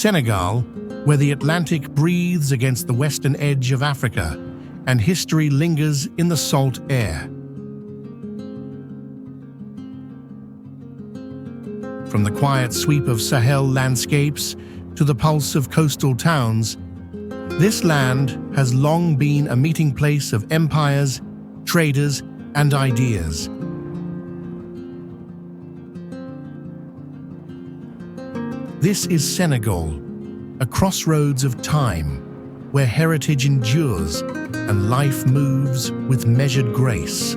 Senegal, where the Atlantic breathes against the western edge of Africa, and history lingers in the salt air. From the quiet sweep of Sahel landscapes to the pulse of coastal towns, this land has long been a meeting place of empires, traders, and ideas. This is Senegal, a crossroads of time, where heritage endures and life moves with measured grace.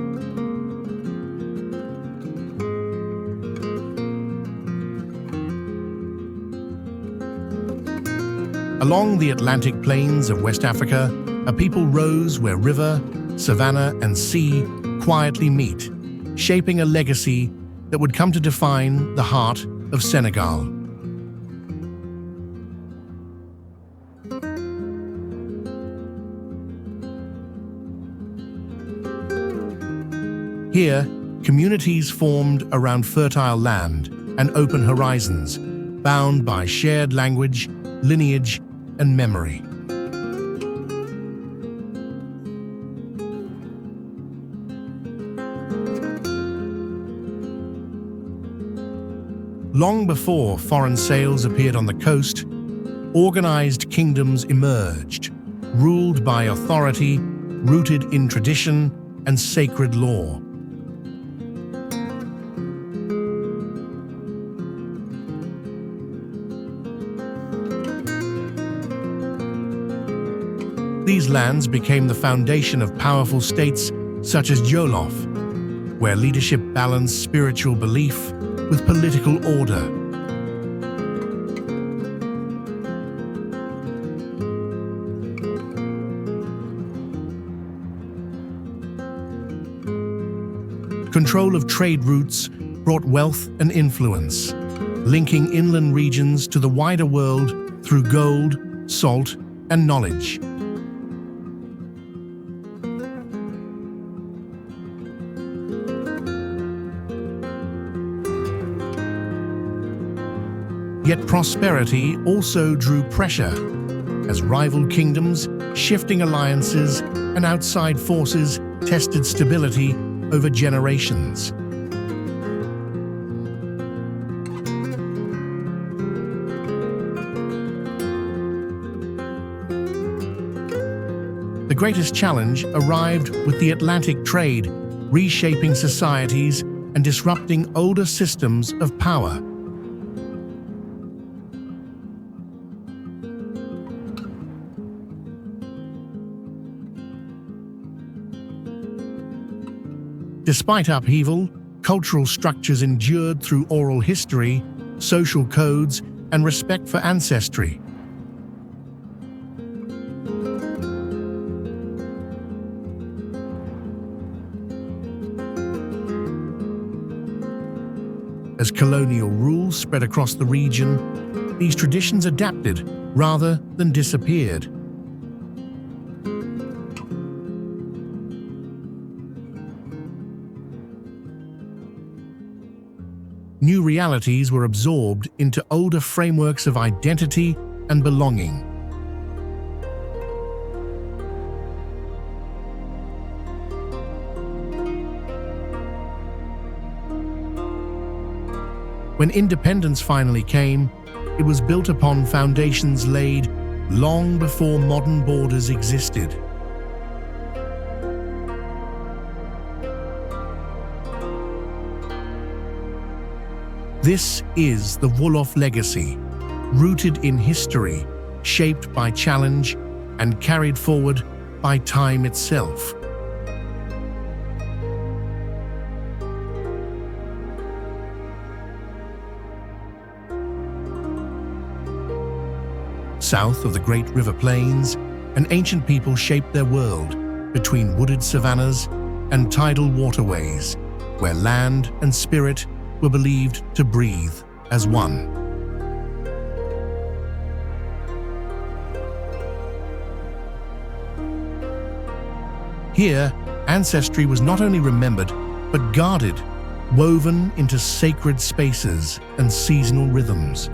Along the Atlantic plains of West Africa, a people rose where river, savanna, and sea quietly meet, shaping a legacy that would come to define the heart of Senegal. Here, communities formed around fertile land and open horizons, bound by shared language, lineage, and memory. Long before foreign sails appeared on the coast, organized kingdoms emerged, ruled by authority, rooted in tradition and sacred law. These lands became the foundation of powerful states such as Wolof, where leadership balanced spiritual belief with political order. Control of trade routes brought wealth and influence, linking inland regions to the wider world through gold, salt, and knowledge. Yet prosperity also drew pressure, as rival kingdoms, shifting alliances, and outside forces tested stability over generations. The greatest challenge arrived with the Atlantic trade, reshaping societies and disrupting older systems of power. Despite upheaval, cultural structures endured through oral history, social codes, and respect for ancestry. As colonial rule spread across the region, these traditions adapted rather than disappeared. New realities were absorbed into older frameworks of identity and belonging. When independence finally came, it was built upon foundations laid long before modern borders existed. This is the Wolof legacy, rooted in history, shaped by challenge, and carried forward by time itself. South of the Great River Plains, an ancient people shaped their world between wooded savannas and tidal waterways, where land and spirit were believed to breathe as one. Here, ancestry was not only remembered, but guarded, woven into sacred spaces and seasonal rhythms.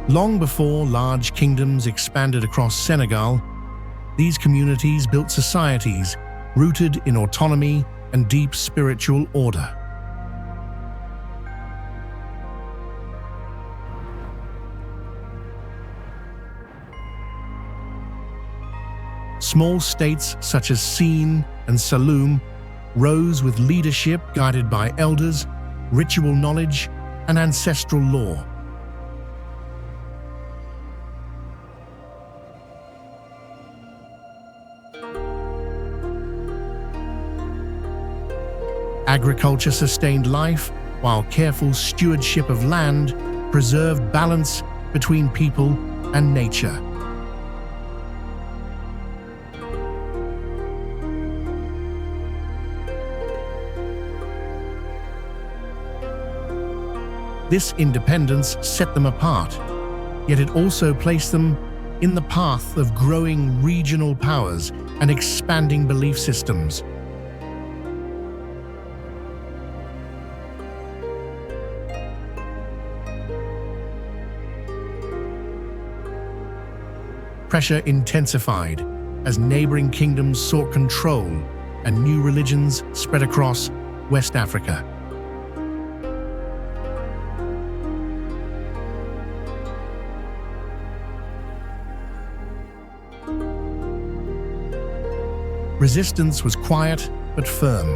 Long before large kingdoms expanded across Senegal, these communities built societies rooted in autonomy and deep spiritual order. Small states such as Sine and Saloum rose with leadership guided by elders, ritual knowledge, and ancestral law. Agriculture sustained life, while careful stewardship of land preserved balance between people and nature. This independence set them apart, yet it also placed them in the path of growing regional powers and expanding belief systems. Pressure intensified as neighboring kingdoms sought control and new religions spread across West Africa. Resistance was quiet but firm,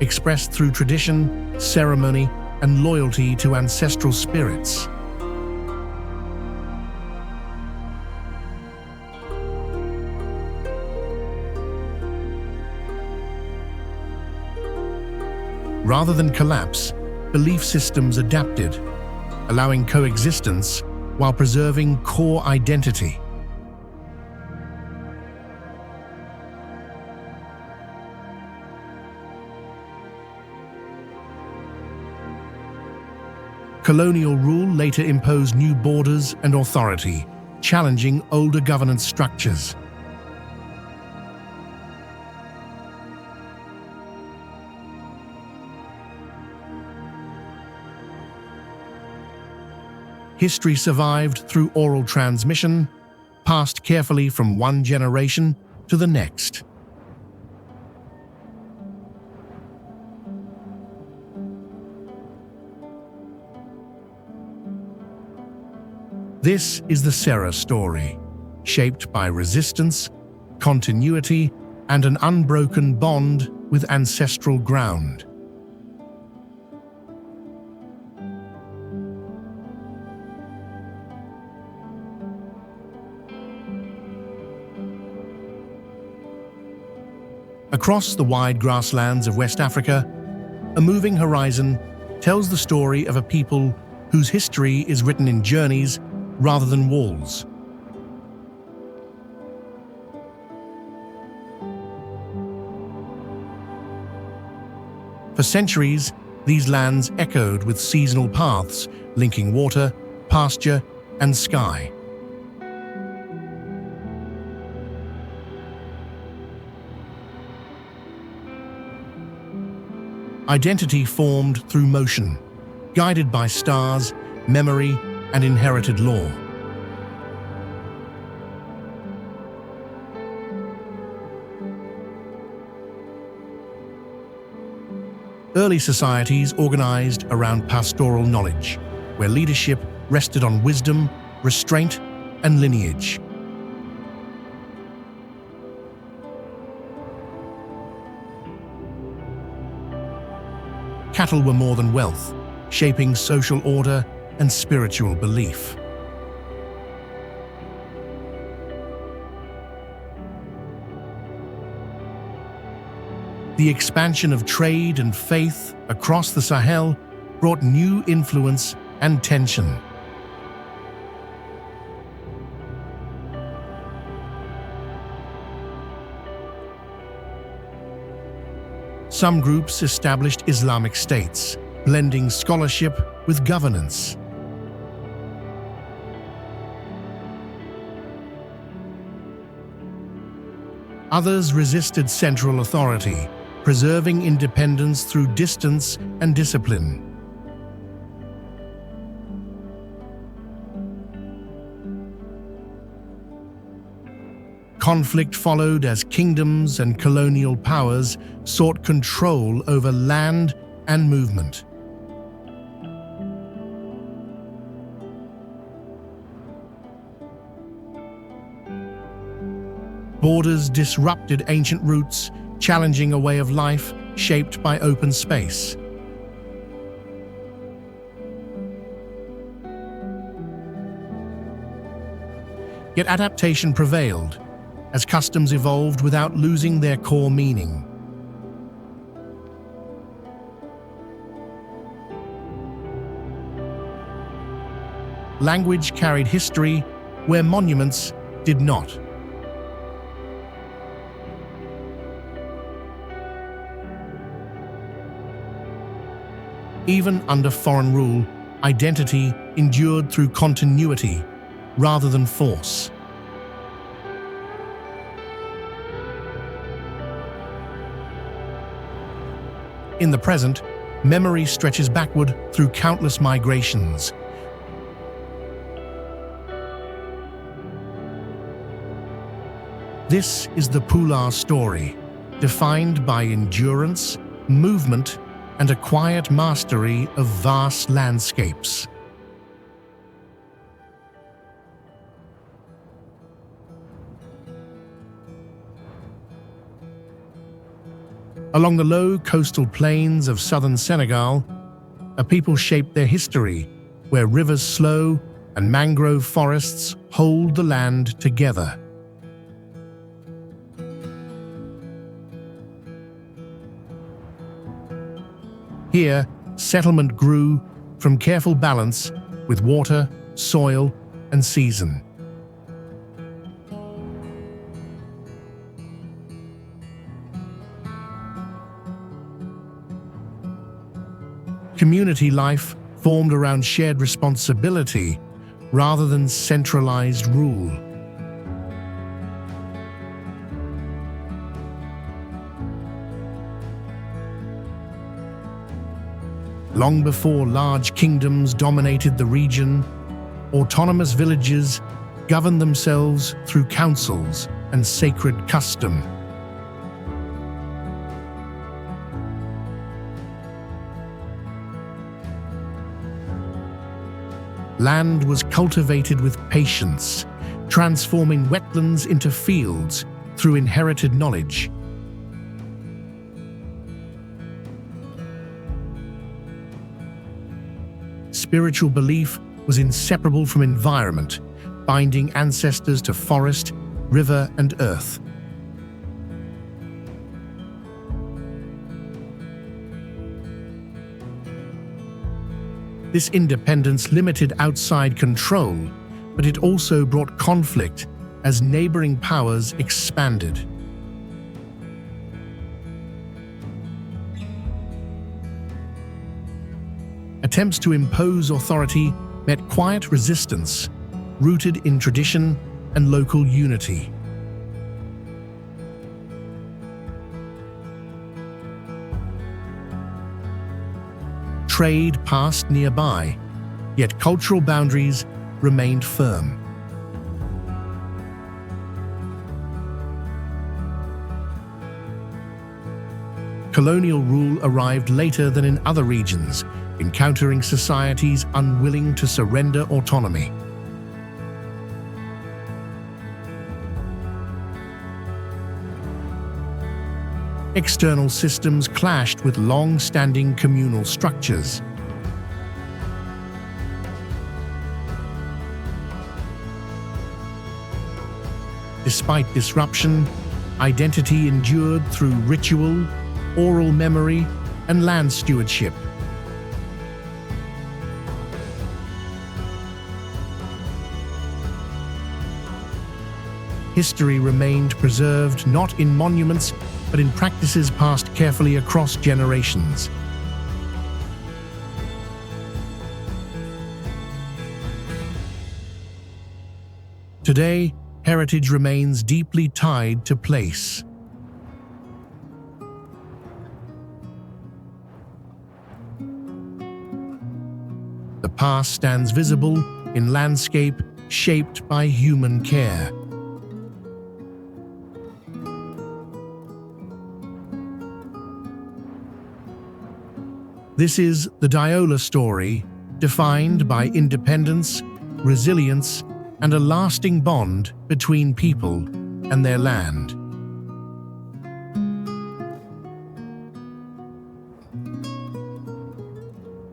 expressed through tradition, ceremony, and loyalty to ancestral spirits. Rather than collapse, belief systems adapted, allowing coexistence while preserving core identity. Colonial rule later imposed new borders and authority, challenging older governance structures. History survived through oral transmission, passed carefully from one generation to the next. This is the Serra story, shaped by resistance, continuity, and an unbroken bond with ancestral ground. Across the wide grasslands of West Africa, A Moving Horizon tells the story of a people whose history is written in journeys rather than walls. For centuries, these lands echoed with seasonal paths linking water, pasture, and sky. Identity formed through motion, guided by stars, memory, and inherited law. Early societies organized around pastoral knowledge, where leadership rested on wisdom, restraint, and lineage. Cattle were more than wealth, shaping social order and spiritual belief. The expansion of trade and faith across the Sahel brought new influence and tension. Some groups established Islamic states, blending scholarship with governance. Others resisted central authority, preserving independence through distance and discipline. Conflict followed as kingdoms and colonial powers sought control over land and movement. Borders disrupted ancient roots, challenging a way of life shaped by open space. Yet adaptation prevailed, as customs evolved without losing their core meaning. Language carried history where monuments did not. Even under foreign rule, identity endured through continuity rather than force. In the present, memory stretches backward through countless migrations. This is the Pulaar story, defined by endurance, movement, and a quiet mastery of vast landscapes. Along the low coastal plains of southern Senegal, a people shaped their history, where rivers flow and mangrove forests hold the land together. Here, settlement grew from careful balance with water, soil, and season. Community life formed around shared responsibility rather than centralized rule. Long before large kingdoms dominated the region, autonomous villages governed themselves through councils and sacred custom. Land was cultivated with patience, transforming wetlands into fields through inherited knowledge. Spiritual belief was inseparable from environment, binding ancestors to forest, river, and earth. This independence limited outside control, but it also brought conflict as neighboring powers expanded. Attempts to impose authority met quiet resistance, rooted in tradition and local unity. Trade passed nearby, yet cultural boundaries remained firm. Colonial rule arrived later than in other regions, encountering societies unwilling to surrender autonomy. External systems clashed with long-standing communal structures. Despite disruption, identity endured through ritual, oral memory, and land stewardship. History remained preserved not in monuments, but in practices passed carefully across generations. Today, heritage remains deeply tied to place. The past stands visible in landscape shaped by human care. This is the Diola story, defined by independence, resilience, and a lasting bond between people and their land.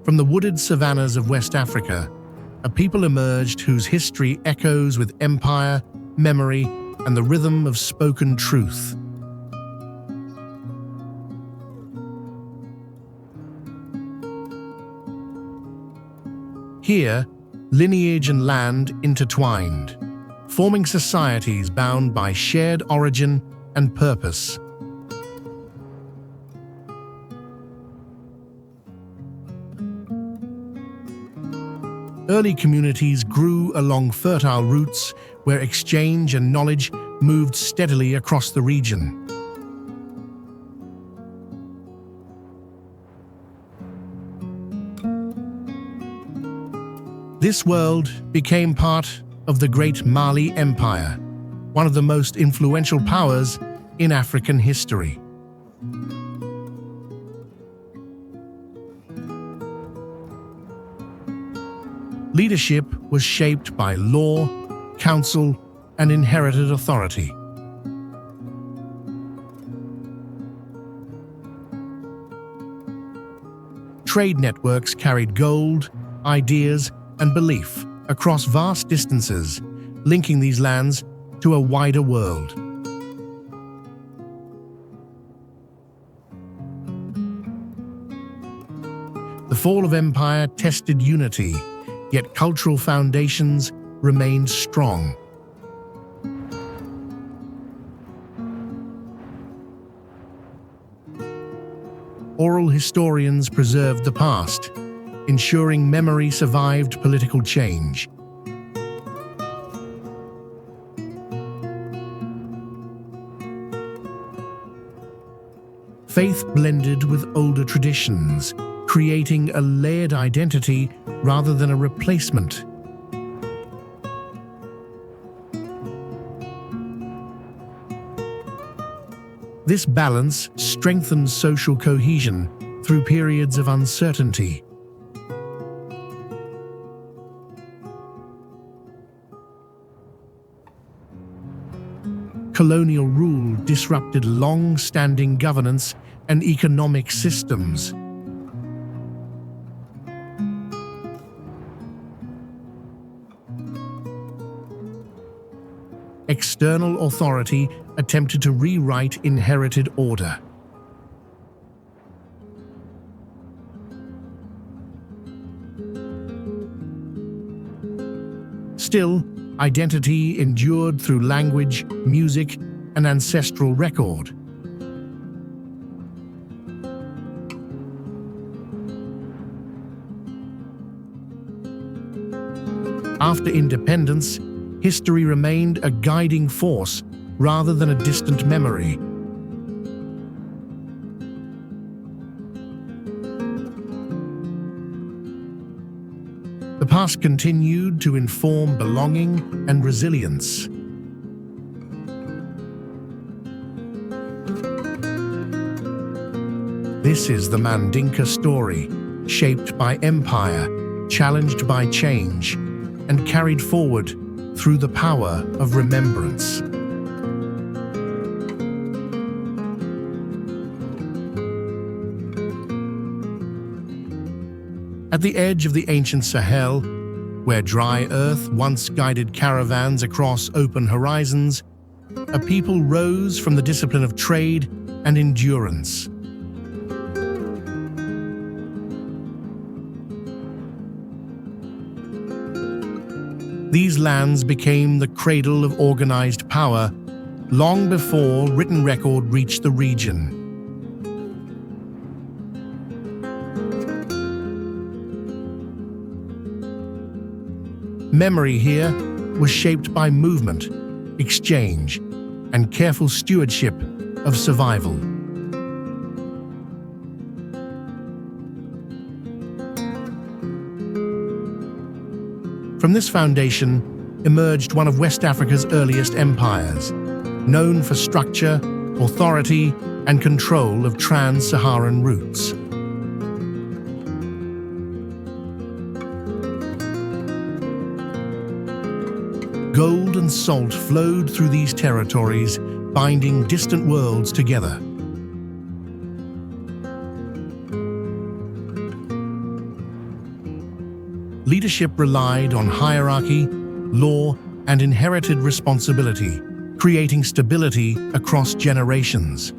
From the wooded savannas of West Africa, a people emerged whose history echoes with empire, memory, and the rhythm of spoken truth. Here, lineage and land intertwined, forming societies bound by shared origin and purpose. Early communities grew along fertile routes where exchange and knowledge moved steadily across the region. This world became part of the Great Mali Empire, one of the most influential powers in African history. Leadership was shaped by law, council, and inherited authority. Trade networks carried gold, ideas, and belief across vast distances, linking these lands to a wider world. The fall of empire tested unity, yet cultural foundations remained strong. Oral historians preserved the past, ensuring memory survived political change. Faith blended with older traditions, creating a layered identity rather than a replacement. This balance strengthened social cohesion through periods of uncertainty. Colonial rule disrupted long-standing governance and economic systems. External authority attempted to rewrite inherited order. Still, identity endured through language, music, and ancestral record. After independence, history remained a guiding force rather than a distant memory. The past continued to inform belonging and resilience. This is the Mandinka story, shaped by empire, challenged by change, and carried forward through the power of remembrance. At the edge of the ancient Sahel, where dry earth once guided caravans across open horizons, a people rose from the discipline of trade and endurance. These lands became the cradle of organized power long before written record reached the region. Memory here was shaped by movement, exchange, and careful stewardship of survival. From this foundation emerged one of West Africa's earliest empires, known for structure, authority, and control of trans-Saharan routes. Gold and salt flowed through these territories, binding distant worlds together. Leadership relied on hierarchy, law, and inherited responsibility, creating stability across generations.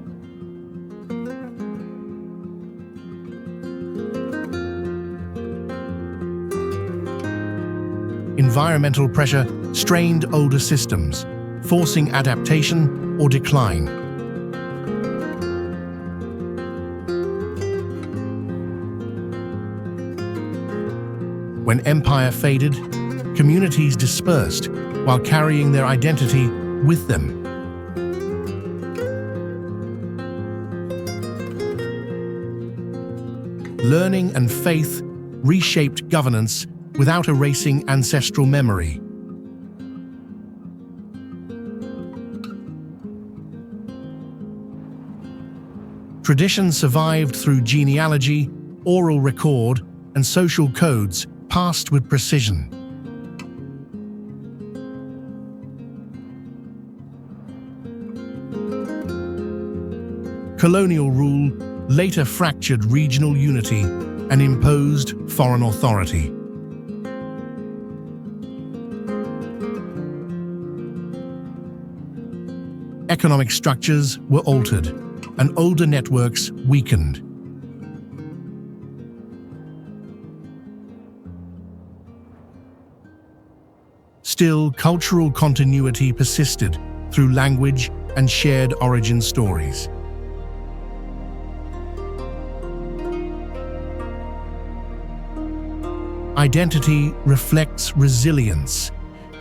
Environmental pressure strained older systems, forcing adaptation or decline. When empire faded, communities dispersed while carrying their identity with them. Learning and faith reshaped governance without erasing ancestral memory. Tradition survived through genealogy, oral record, and social codes passed with precision. Colonial rule later fractured regional unity and imposed foreign authority. Economic structures were altered, and older networks weakened. Still, cultural continuity persisted through language and shared origin stories. Identity reflects resilience,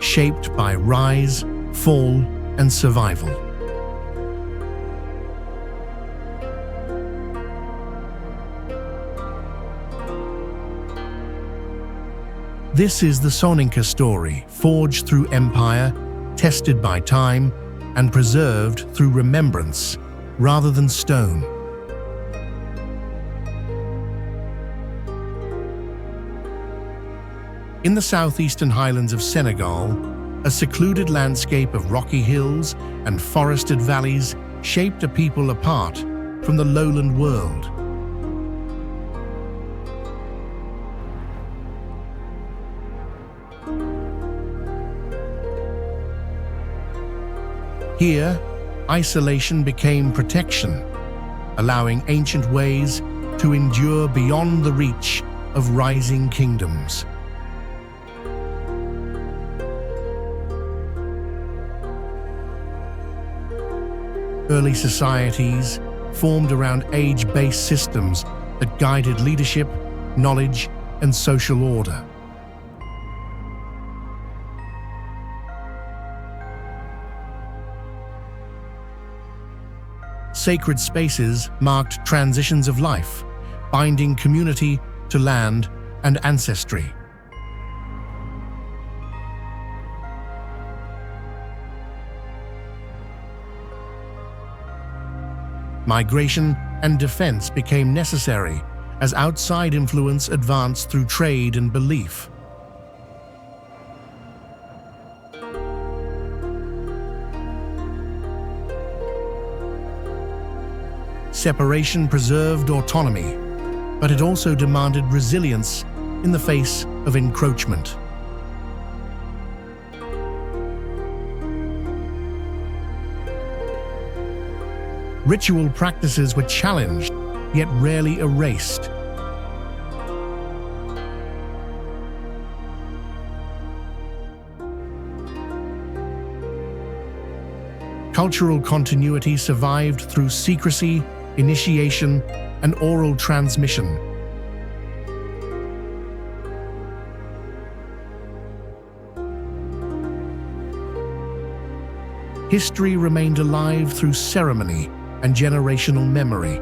shaped by rise, fall, and survival. This is the Soninke story, forged through empire, tested by time, and preserved through remembrance rather than stone. In the southeastern highlands of Senegal, a secluded landscape of rocky hills and forested valleys shaped a people apart from the lowland world. Here, isolation became protection, allowing ancient ways to endure beyond the reach of rising kingdoms. Early societies formed around age-based systems that guided leadership, knowledge, and social order. Sacred spaces marked transitions of life, binding community to land and ancestry. Migration and defense became necessary as outside influence advanced through trade and belief. Separation preserved autonomy, but it also demanded resilience in the face of encroachment. Ritual practices were challenged, yet rarely erased. Cultural continuity survived through secrecy, initiation, and oral transmission. History remained alive through ceremony and generational memory.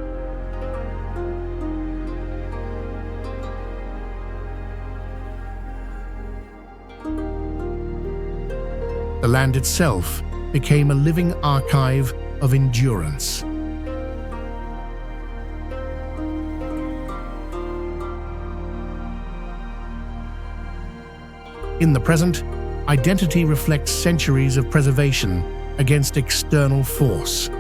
The land itself became a living archive of endurance. In the present, identity reflects centuries of preservation against external force.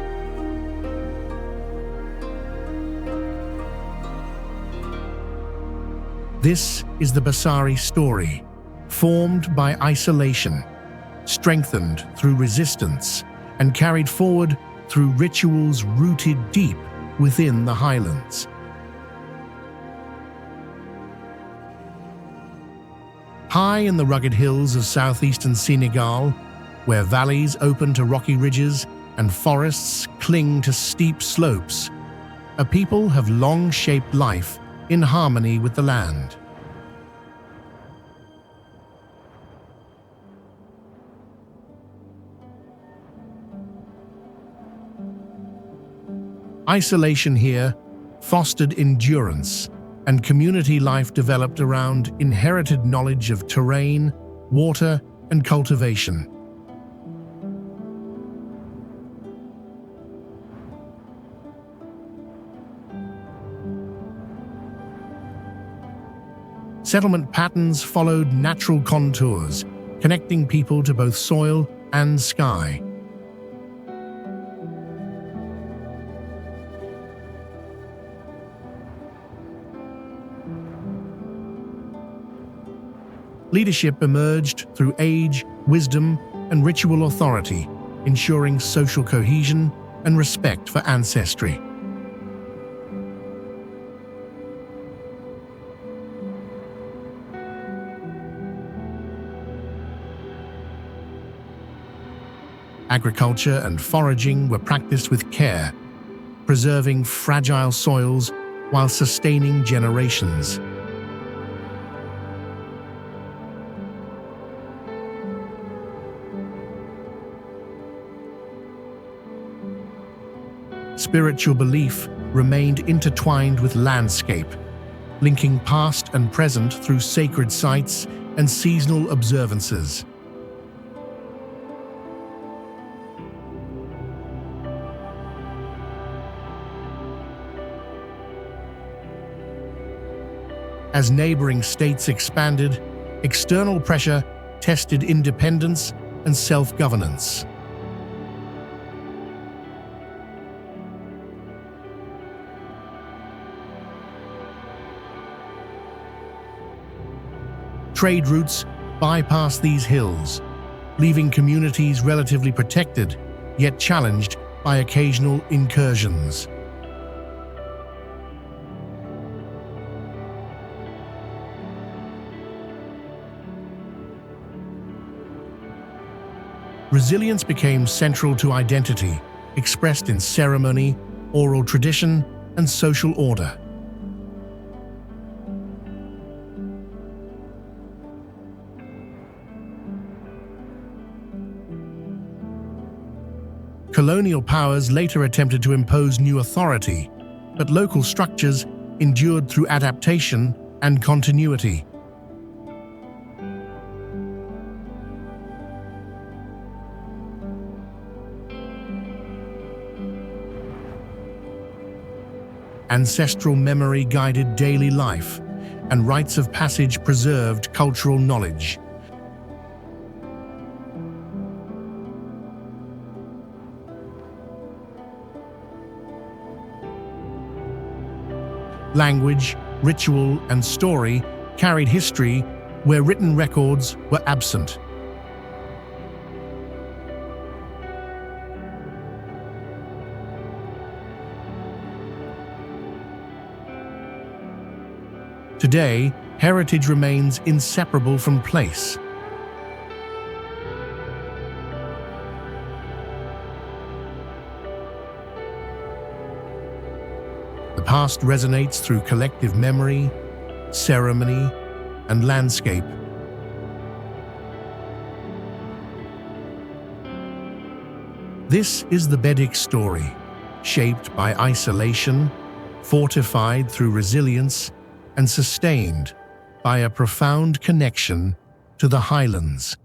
This is the Basari story, formed by isolation, strengthened through resistance, and carried forward through rituals rooted deep within the highlands. High in the rugged hills of southeastern Senegal, where valleys open to rocky ridges and forests cling to steep slopes, a people have long shaped life in harmony with the land. Isolation here fostered endurance, and community life developed around inherited knowledge of terrain, water, and cultivation. Settlement patterns followed natural contours, connecting people to both soil and sky. Leadership emerged through age, wisdom, and ritual authority, ensuring social cohesion and respect for ancestry. Agriculture and foraging were practiced with care, preserving fragile soils while sustaining generations. Spiritual belief remained intertwined with landscape, linking past and present through sacred sites and seasonal observances. As neighboring states expanded, external pressure tested independence and self-governance. Trade routes bypassed these hills, leaving communities relatively protected, yet challenged by occasional incursions. Resilience became central to identity, expressed in ceremony, oral tradition, and social order. Colonial powers later attempted to impose new authority, but local structures endured through adaptation and continuity. Ancestral memory guided daily life, and rites of passage preserved cultural knowledge. Language, ritual, and story carried history where written records were absent. Today, heritage remains inseparable from place. The past resonates through collective memory, ceremony, and landscape. This is the Bedik story, shaped by isolation, fortified through resilience, and sustained by a profound connection to the highlands.